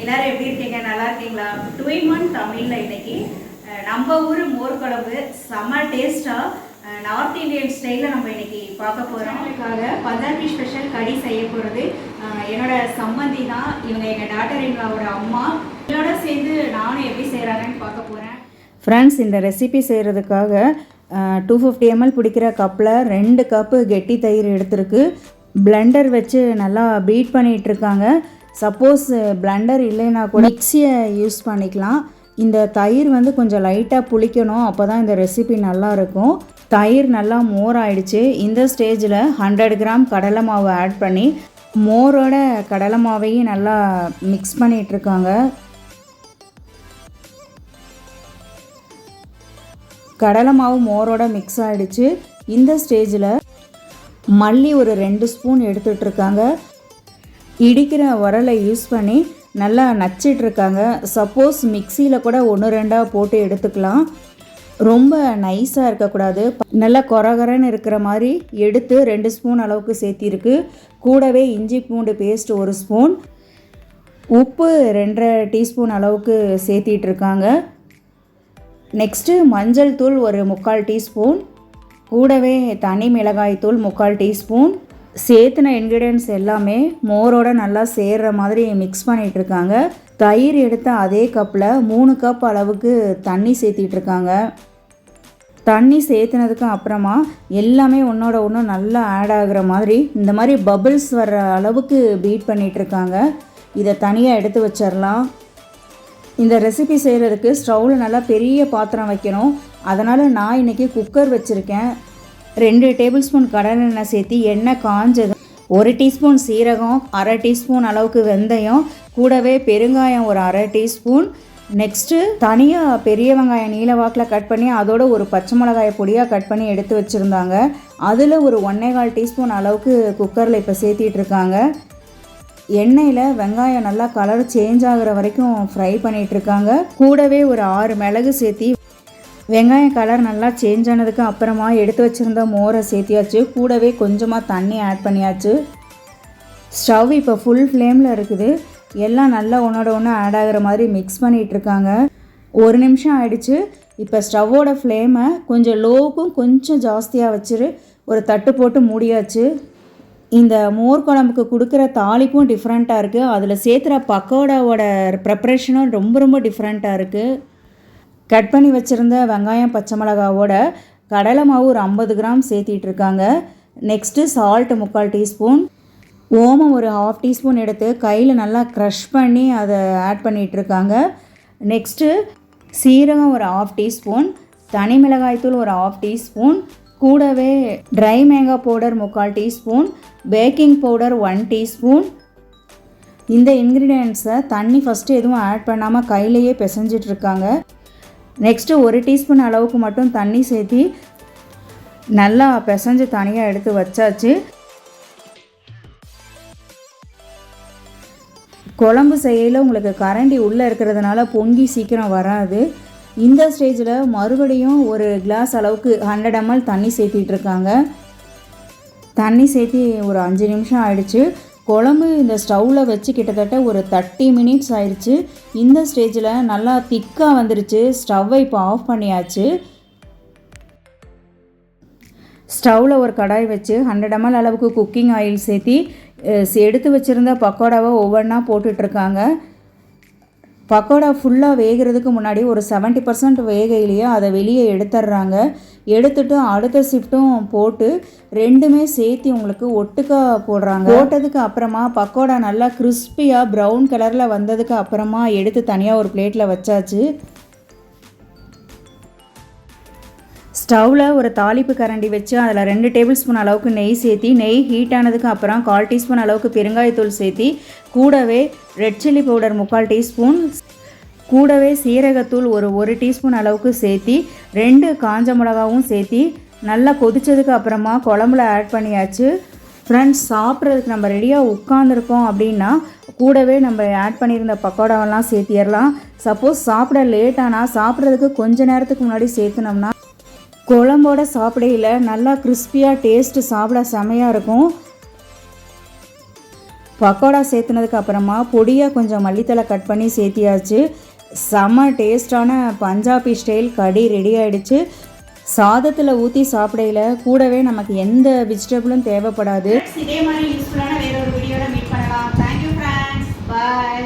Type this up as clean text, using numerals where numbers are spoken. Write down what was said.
எல்லாரும் எப்படி இருக்கீங்க? நல்லா இருக்கீங்களா? 2 in 1 தமிழ்ல இன்னைக்கு நம்ம ஊர் மோர் குழம்பு செம்ம டேஸ்டா நார்த் இந்தியன் ஸ்டைலில் நம்ம இன்னைக்கு பார்க்க போகிறோம். அதுக்காக பஞ்சாபி ஸ்பெஷல் கறி செய்ய போகிறது என்னோட சம்மந்தி தான். இவங்க எங்கள் டாட்டர் எங்களோட அம்மா. இதோட சேர்ந்து நானும் எப்படி செய்கிறாங்கன்னு பார்க்க போகிறேன். ஃப்ரெண்ட்ஸ், இந்த ரெசிபி செய்கிறதுக்காக 250 ml பிடிக்கிற கப்பில் 2 கப்பு கெட்டி தயிர் எடுத்துருக்கு. பிளெண்டர் வச்சு நல்லா பீட் பண்ணிகிட்ருக்காங்க. சப்போஸ் பிளெண்டர் இல்லைன்னா கூட மிக்சியை யூஸ் பண்ணிக்கலாம். இந்த தயிர் வந்து கொஞ்சம் லைட்டாக புளிக்கணும், அப்போ தான் இந்த ரெசிபி நல்லாயிருக்கும். தயிர் நல்லா மோர் ஆயிடுச்சு. இந்த ஸ்டேஜில் 100 கிராம் கடலை மாவு ஆட் பண்ணி மோரோட கடலை மாவையும் நல்லா மிக்ஸ் பண்ணிகிட்ருக்காங்க. கடலை மாவு மோரோட மிக்ஸ் ஆகிடுச்சு. இந்த ஸ்டேஜில் மல்லி ஒரு 2 ஸ்பூன் எடுத்துகிட்ருக்காங்க. இடிக்கிற உரலை யூஸ் பண்ணி நல்லா நச்சிட்ருக்காங்க. சப்போஸ் மிக்சியில் கூட 1-2 போட்டு எடுத்துக்கலாம். ரொம்ப நைஸாக இருக்கக்கூடாது, நல்லா கொரகரன்னு இருக்கிற மாதிரி எடுத்து 2 ஸ்பூன் அளவுக்கு சேர்த்திருக்கு. கூடவே இஞ்சி பூண்டு பேஸ்ட் 1 ஸ்பூன், உப்பு 2.5 டீஸ்பூன் அளவுக்கு சேர்த்திட்ருக்காங்க. நெக்ஸ்ட்டு மஞ்சள் தூள் ஒரு 3/4 டீஸ்பூன், கூடவே தனி மிளகாய் தூள் 3/4 டீஸ்பூன். சேர்த்துன இன்க்ரீடியன்ட்ஸ் எல்லாமே மோரோட நல்லா சேர்கிற மாதிரி மிக்ஸ் பண்ணிகிட்ருக்காங்க. தயிர் எடுத்த அதே கப்பில் 3 கப் அளவுக்கு தண்ணி சேர்த்திட்ருக்காங்க. தண்ணி சேர்த்துனதுக்கு அப்புறமா எல்லாமே ஒன்றோட ஒன்று நல்லா ஆட் ஆகிற மாதிரி இந்த மாதிரி பபிள்ஸ் வர்ற அளவுக்கு பீட் பண்ணிகிட்ருக்காங்க. இதை தனியாக எடுத்து வச்சிடலாம். இந்த ரெசிபி செய்கிறதுக்கு ஸ்டவ்வில் நல்லா பெரிய பாத்திரம் வைக்கணும். அதனால் நான் இன்றைக்கி குக்கர் வச்சுருக்கேன். 2 டேபிள் ஸ்பூன் கடலை எண்ணெய் சேர்த்து எண்ணெய் காஞ்சது 1 டீஸ்பூன் சீரகம், 1/2 டீஸ்பூன் அளவுக்கு வெந்தயம், கூடவே பெருங்காயம் ஒரு 1/2 டீஸ்பூன். நெக்ஸ்ட்டு தனியாக பெரிய வெங்காயம் நீல வாக்கில் கட் பண்ணி அதோட ஒரு பச்சை மிளகாயை பொடியாக கட் பண்ணி எடுத்து வச்சுருந்தாங்க. அதில் ஒரு 1.25 டீஸ்பூன் அளவுக்கு குக்கரில் இப்போ சேர்த்திட்ருக்காங்க. எண்ணெயில் வெங்காயம் நல்லா கலர் சேஞ்ச் ஆகிற வரைக்கும் ஃப்ரை பண்ணிகிட்ருக்காங்க. கூடவே ஒரு 6 மிளகு சேர்த்தி வெங்காயம் கலர் நல்லா சேஞ்ச் ஆனதுக்கு அப்புறமா எடுத்து வச்சுருந்த மோரை சேர்த்தியாச்சு. கூடவே கொஞ்சமாக தண்ணி ஆட் பண்ணியாச்சு. ஸ்டவ் இப்போ ஃபுல் ஃப்ளேமில் இருக்குது. எல்லாம் நல்லா ஒன்றோட ஒன்று ஆட் ஆகிற மாதிரி மிக்ஸ் பண்ணிகிட்ருக்காங்க. 1 நிமிஷம் ஆயிடுச்சு. இப்போ ஸ்டவ்வோட ஃப்ளேமை கொஞ்சம் லோவுக்கும் கொஞ்சம் ஜாஸ்தியாக வச்சுரு ஒரு தட்டு போட்டு மூடியாச்சு. இந்த மோர் குழம்புக்கு கொடுக்குற தாளிப்பும் டிஃப்ரெண்ட்டாக இருக்குது. அதில் சேர்த்துற பக்கோடாவோட ப்ரிப்ரேஷனும் ரொம்ப டிஃப்ரெண்ட்டாக இருக்குது. கட் பண்ணி வச்சுருந்த வெங்காயம் பச்சை மிளகாவோட கடலை மாவு ஒரு 50 கிராம் சேர்த்திட்ருக்காங்க. நெக்ஸ்ட்டு சால்ட் 3/4 டீஸ்பூன், ஓமம் ஒரு 1/2 டீஸ்பூன் எடுத்து கையில் நல்லா க்ரஷ் பண்ணி அதை ஆட் பண்ணிகிட்ருக்காங்க. நெக்ஸ்ட்டு சீரகம் ஒரு 1/2 டீஸ்பூன், தனி மிளகாய்த்தூள் ஒரு 1/2 டீஸ்பூன், கூடவே ட்ரை மேங்காய் powder 3/4 teaspoon, baking powder 1 teaspoon. இந்த இன்க்ரீடியன்ட்ஸை தண்ணி ஃபஸ்ட்டு எதுவும் ஆட் பண்ணாமல் கையிலையே பிசைஞ்சிட்ருக்காங்க. நெக்ஸ்ட்டு 1 டீஸ்பூன் அளவுக்கு மட்டும் தண்ணி சேர்த்தி நல்லா பிசைஞ்சு தனியாக எடுத்து வச்சாச்சு. குழம்பு செய்யல உங்களுக்கு கரண்டி உள்ளே இருக்கிறதுனால பொங்கி சீக்கிரம் வராது. இந்த ஸ்டேஜில் மறுபடியும் ஒரு கிளாஸ் அளவுக்கு 100 ml தண்ணி சேர்த்திட்ருக்காங்க. தண்ணி சேர்த்தி ஒரு 5 நிமிஷம் ஆயிடுச்சு. குழம்பு இந்த ஸ்டவ்வில் வச்சு கிட்டத்தட்ட ஒரு 30 மினிட்ஸ் ஆயிடுச்சு. இந்த ஸ்டேஜில் நல்லா திக்காக வந்துருச்சு. ஸ்டவ்வை இப்போ ஆஃப் பண்ணியாச்சு. ஸ்டவ்வில் ஒரு கடாய் வச்சு 100 ml அளவுக்கு குக்கிங் ஆயில் சேர்த்தி எடுத்து வச்சுருந்த பக்கோடாவை ஒவ்வொன்றா போட்டுட்ருக்காங்க. பக்கோடா ஃபுல்லாக வேகிறதுக்கு முன்னாடி ஒரு 70% வேகையிலேயே அதை வெளியே எடுத்துடுறாங்க. எடுத்துட்டு அடுத்த ஷிஃப்ட்டும் போட்டு 2மே சேர்த்து உங்களுக்கு ஒட்டுக்கா போடுறாங்க. போட்டதுக்கு அப்புறமா பக்கோடா நல்லா கிறிஸ்பியாக ப்ரௌன் கலரில் வந்ததுக்கு அப்புறமா எடுத்து தனியாக ஒரு பிளேட்டில் வச்சாச்சு. ஸ்டவ்வில் ஒரு தாளிப்பு கரண்டி வச்சு அதில் 2 டேபிள் ஸ்பூன் அளவுக்கு நெய் சேர்த்தி நெய் ஹீட் ஆனதுக்கு அப்புறம் 1/4 டீஸ்பூன் அளவுக்கு பெருங்காயத்தூள் சேர்த்தி கூடவே ரெட் சில்லி பவுடர் 3/4 டீஸ்பூன், கூடவே சீரகத்தூள் ஒரு 1 டீஸ்பூன் அளவுக்கு சேர்த்தி 2 காஞ்ச மிளகாவும் சேர்த்தி நல்லா கொதித்ததுக்கு அப்புறமா குழம்புல ஆட் பண்ணியாச்சு. ஃப்ரெண்ட்ஸ், சாப்பிட்றதுக்கு நம்ம ரெடியாக உட்காந்துருக்கோம் அப்படின்னா கூடவே நம்ம ஆட் பண்ணியிருந்த பக்கோடாவெல்லாம் சேர்த்திடலாம். சப்போஸ் சாப்பிட லேட் ஆனால் சாப்பிட்றதுக்கு கொஞ்சம் நேரத்துக்கு முன்னாடி சேர்த்துனோம்னா குழம்போட சாப்பிடையில் நல்லா கிறிஸ்பியாக டேஸ்ட்டு சாப்பிட செமையாக இருக்கும். பக்கோடா சேர்த்துனதுக்கு அப்புறமா பொடியாக கொஞ்சம் மல்லித்தலை கட் பண்ணி சேர்த்தியாச்சு. செம்ம டேஸ்டான பஞ்சாபி ஸ்டைல் கடி ரெடி ஆகிடுச்சு. சாதத்தில் ஊற்றி சாப்பிடையில கூடவே நமக்கு எந்த வெஜிடபிளும் தேவைப்படாது. இதே மாதிரி யூஸ்ஃபுல்லான வேற ஒரு வீடியோவில் மீட் பண்ணலாம். Thank you friends. பாய்.